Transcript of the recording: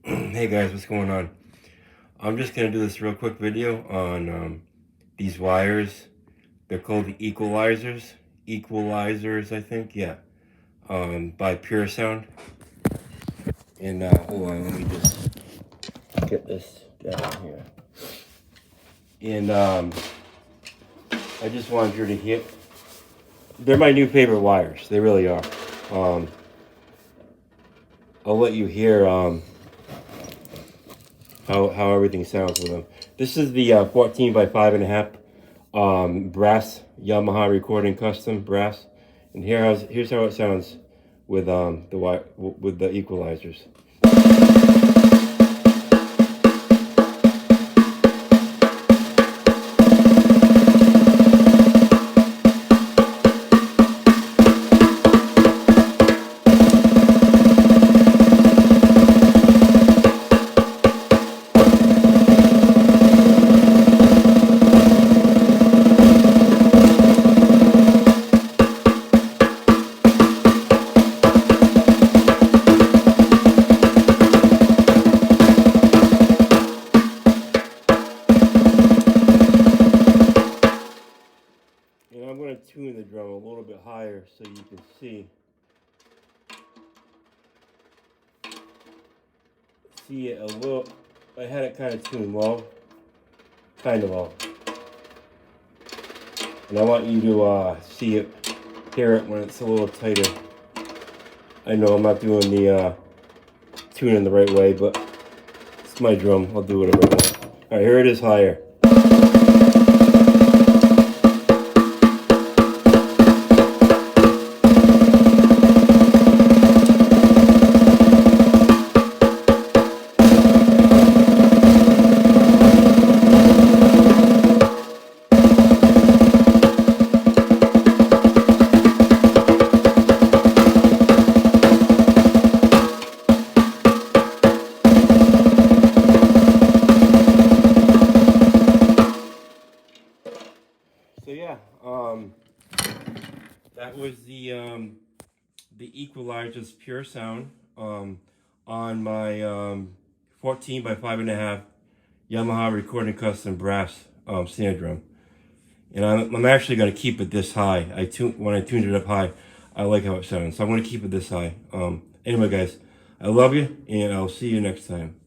Hey guys, what's going on? I'm just gonna do this real quick video on these wires. They're called the Equalizers. Equalizers, I think, yeah. By Pure Sound. And hold on, let me just get this down here. And I just wanted you to hear. They're my new favorite wires. They really are. I'll let you hear how everything sounds with them. This is the 14 by 5.5 brass Yamaha Recording custom brass, and here's how it sounds with the equalizers. And I'm going to tune the drum a little bit higher so you can see it a little. I had it kind of tuned low, kind of low, and I want you to hear it when it's a little tighter. I know I'm not doing the tuning the right way, but it's my drum. I'll do whatever I want. All right, here it is higher. So yeah, that was the Equalizers Pure Sound on my 14 by 5.5 Yamaha Recording Custom brass snare drum, and I'm actually going to keep it this high. When I tuned it up high, I like how it sounds, so I'm going to keep it this high. Anyway, guys, I love you, and I'll see you next time.